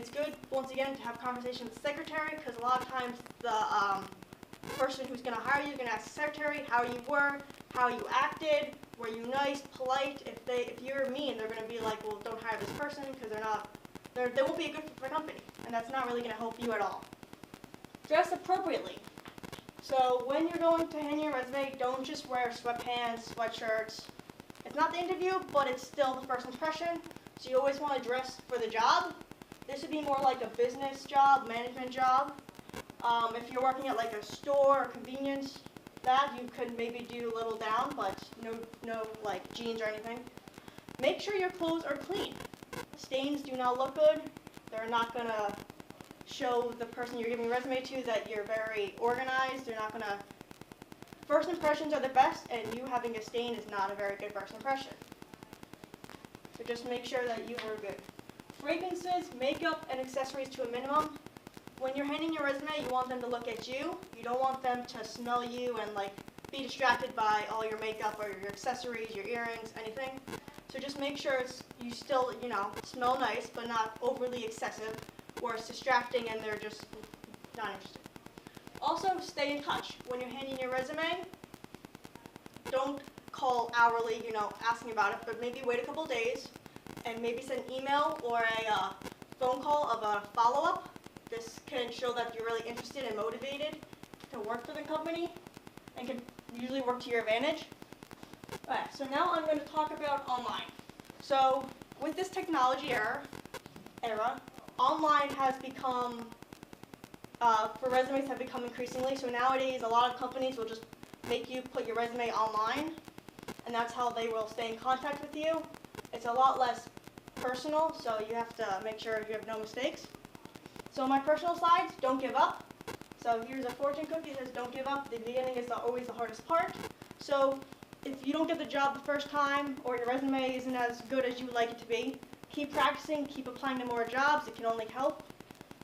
it's good, once again, to have a conversation with the secretary, because a lot of times the person who's going to hire you is going to ask the secretary how you were, how you acted, were you nice, polite. If you're mean, they're going to be like, well, don't hire this person because they won't be a good fit for the company, and that's not really going to help you at all. Dress appropriately. So when you're going to hand your resume, don't just wear sweatpants, sweatshirts. It's not the interview, but it's still the first impression. So you always want to dress for the job. This would be more like a business job, management job. If you're working at like a store or convenience, that you could maybe do a little down, but no like jeans or anything. Make sure your clothes are clean. Stains do not look good. They're not going to show the person you're giving a resume to that you're very organized. They're not going to. First impressions are the best, and you having a stain is not a very good first impression. So just make sure that you are good. Fragrances, makeup, and accessories to a minimum. When you're handing your resume, you want them to look at you. You don't want them to smell you and like be distracted by all your makeup or your accessories, your earrings, anything. So just make sure you still, smell nice, but not overly excessive, or it's distracting and they're just not interested. Also, stay in touch. When you're handing your resume, don't call hourly, asking about it, but maybe wait a couple days and maybe send an email or a phone call of a follow-up. This can show that you're really interested and motivated to work for the company and can usually work to your advantage. Alright, so now I'm going to talk about online. So with this technology era, online has become, for resumes have become increasingly. So nowadays a lot of companies will just make you put your resume online, and that's how they will stay in contact with you. It's a lot less personal, so you have to make sure you have no mistakes. So my personal slides, don't give up. So here's a fortune cookie that says don't give up. The beginning is always the hardest part. So if you don't get the job the first time or your resume isn't as good as you would like it to be, keep practicing, keep applying to more jobs. It can only help.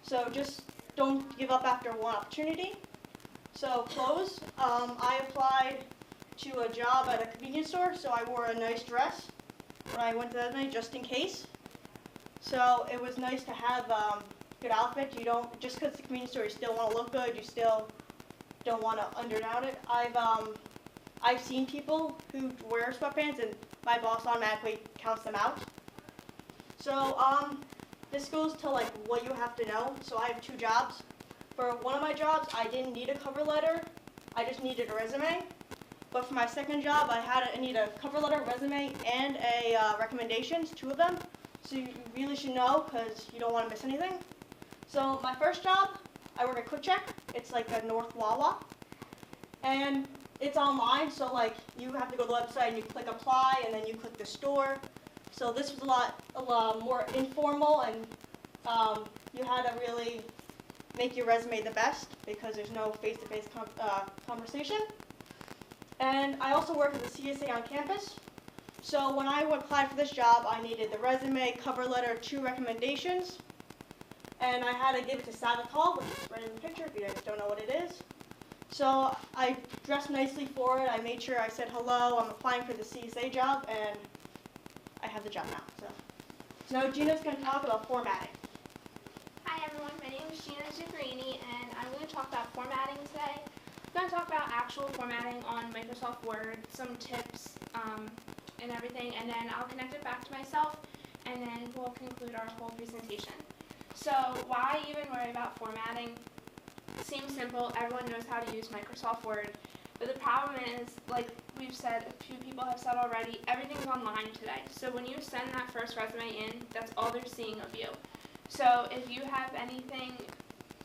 So just don't give up after one opportunity. So clothes, I applied to a job at a convenience store, so I wore a nice dress when I went to that night just in case. So it was nice to have good outfit. You don't, just because it's a convenience store, you still want to look good, you still don't want to underdown it. I've seen people who wear sweatpants and my boss automatically counts them out. So this goes to like what you have to know. So I have two jobs. For one of my jobs, I didn't need a cover letter. I just needed a resume. But for my second job, I need a cover letter, resume, and a recommendations, two of them. So you really should know because you don't want to miss anything. So my first job, I work at Quick Check. It's like a North Wawa. And it's online, so like you have to go to the website and you click apply and then you click the store. So this was a lot more informal, and you had to really make your resume the best because there's no face-to-face conversation. And I also work at the CSA on campus. So when I applied for this job, I needed the resume, cover letter, 2 recommendations. And I had to give it to Savital, which is right in the picture if you guys don't know what it is. So I dressed nicely for it. I made sure I said hello, I'm applying for the CSA job, and I have the job now. So now Gina's going to talk about formatting. Hi everyone, my name is Gina Zuccarini, and I'm going to talk about formatting today. I'm going to talk about actual formatting on Microsoft Word, some tips and everything, and then I'll connect it back to myself, and then we'll conclude our whole presentation. So why even worry about formatting? It seems simple, everyone knows how to use Microsoft Word, but the problem is, like we've said, a few people have said already, everything's online today. So when you send that first resume in, that's all they're seeing of you. So if you have anything,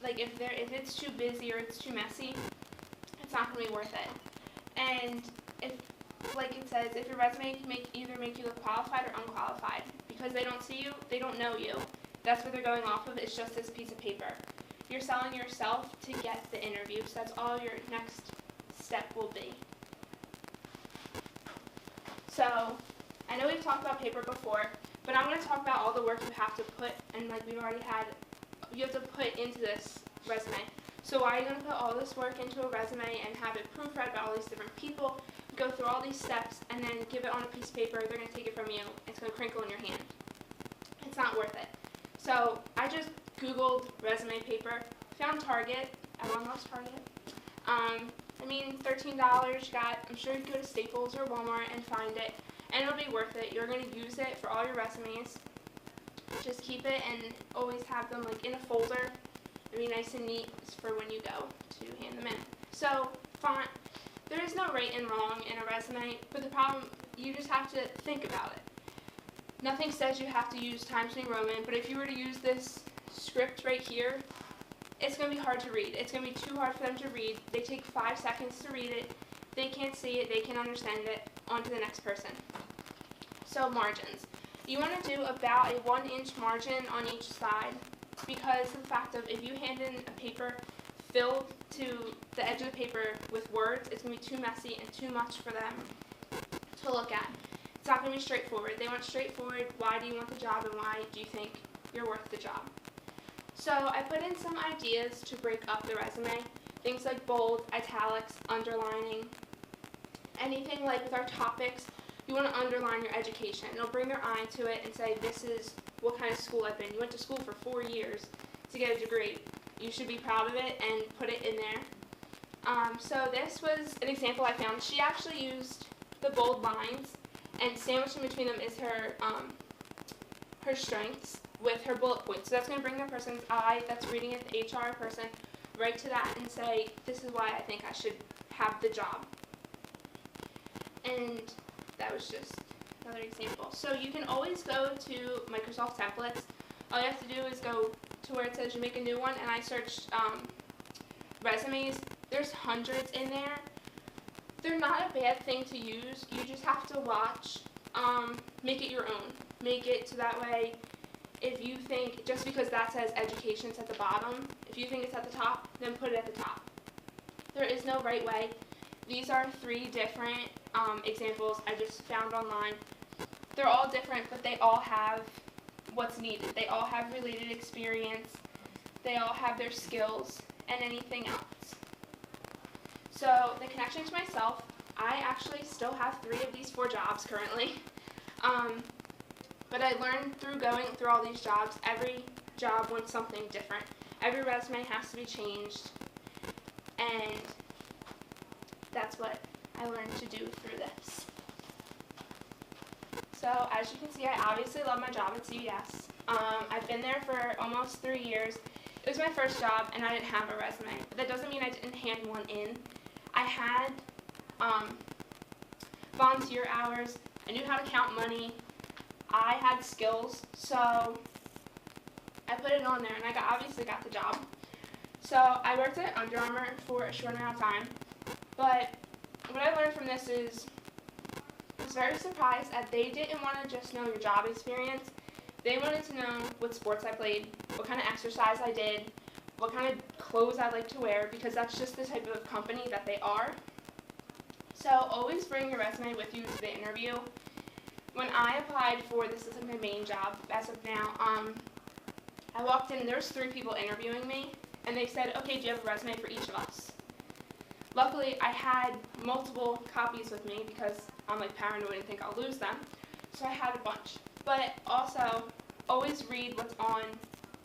like if it's too busy or it's too messy, it's not going to be worth it. And if, like it says, if your resume can either make you look qualified or unqualified, because they don't see you, they don't know you. That's what they're going off of, it's just this piece of paper. You're selling yourself to get the interview, so that's all your next step will be. So, I know we've talked about paper before, but I'm going to talk about all the work you have to put, and like we've already had, you have to put into this resume. So why are you going to put all this work into a resume and have it proofread by all these different people, go through all these steps, and then give it on a piece of paper, they're going to take it from you, it's going to crinkle in your hand. It's not worth it. So I just Googled resume paper, found Target. Everyone loves Target. $13. I'm sure you could go to Staples or Walmart and find it, and it'll be worth it. You're going to use it for all your resumes. Just keep it and always have them like in a folder. It'll be nice and neat for when you go to hand them in. So font, there is no right and wrong in a resume, but the problem, you just have to think about it. Nothing says you have to use Times New Roman, but if you were to use this script right here, it's going to be hard to read. It's going to be too hard for them to read. They take 5 seconds to read it. They can't see it. They can't understand it. On to the next person. So margins. You want to do about a 1-inch margin on each side because of the fact of if you hand in a paper filled to the edge of the paper with words, it's going to be too messy and too much for them to look at. It's not going to be straightforward. They want straightforward, why do you want the job and why do you think you're worth the job? So I put in some ideas to break up the resume, things like bold, italics, underlining, anything like with our topics, you want to underline your education. It'll bring your eye to it and say, this is what kind of school I've been. You went to school for 4 years to get a degree. You should be proud of it and put it in there. So this was an example I found. She actually used the bold lines, and sandwiched in between them is her her strengths with her bullet points. So that's going to bring the person's eye that's reading it, the HR person, right to that and say, this is why I think I should have the job. And that was just another example. So you can always go to Microsoft Templates. All you have to do is go to where it says you make a new one, and I searched resumes. There's hundreds in there. They're not a bad thing to use. You just have to watch, make it your own. Make it so that way if you think, just because that says education's at the bottom, if you think it's at the top, then put it at the top. There is no right way. These are 3 different examples I just found online. They're all different, but they all have what's needed. They all have related experience. They all have their skills and anything else. So the connection to myself, I actually still have 3 of these 4 jobs currently. But I learned through going through all these jobs, every job wants something different. Every resume has to be changed, and that's what I learned to do through this. So as you can see, I obviously love my job at CVS. I've been there for almost 3 years. It was my first job, and I didn't have a resume, but that doesn't mean I didn't hand one in. I had volunteer hours. I knew how to count money. I had skills, so I put it on there, and I obviously got the job. So I worked at Under Armour for a short amount of time, but what I learned from this is I was very surprised that they didn't want to just know your job experience. They wanted to know what sports I played, what kind of exercise I did, what kind of clothes I like to wear, because that's just the type of company that they are. So always bring your resume with you to the interview. When I applied for, this is my main job as of now, I walked in and there was 3 people interviewing me, and they said, okay, do you have a resume for each of us? Luckily, I had multiple copies with me because I'm like paranoid and think I'll lose them, so I had a bunch. But also, always read what's on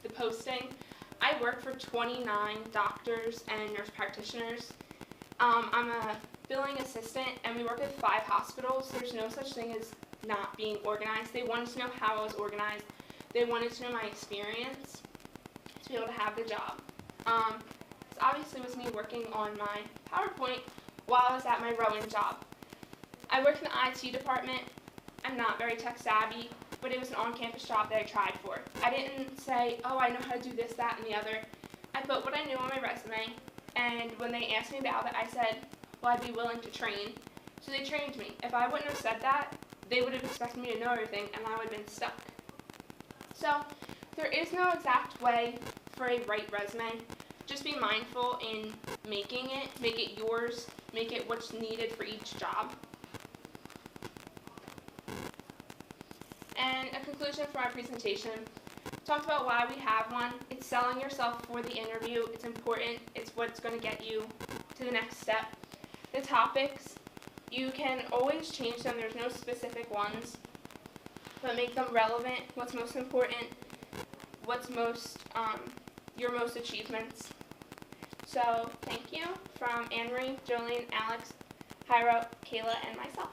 the posting. I work for 29 doctors and nurse practitioners. I'm a billing assistant, and we work at 5 hospitals. There's no such thing as not being organized. They wanted to know how I was organized. They wanted to know my experience to be able to have the job. This obviously was me working on my PowerPoint while I was at my rowing job. I worked in the IT department. I'm not very tech savvy, but it was an on-campus job that I tried for. I didn't say, oh, I know how to do this, that, and the other. I put what I knew on my resume, and when they asked me about it, I said, well, I'd be willing to train. So they trained me. If I wouldn't have said that, they would have expected me to know everything, and I would have been stuck. So there is no exact way for a right resume. Just be mindful in making it. Make it yours. Make it what's needed for each job. And a conclusion for our presentation. Talked about why we have one. It's selling yourself for the interview. It's important. It's what's going to get you to the next step. The topics, you can always change them. There's no specific ones, but make them relevant. What's most important, what's your most achievements. So thank you from Anne-Marie, Jolene, Alex, Hyro, Kayla, and myself.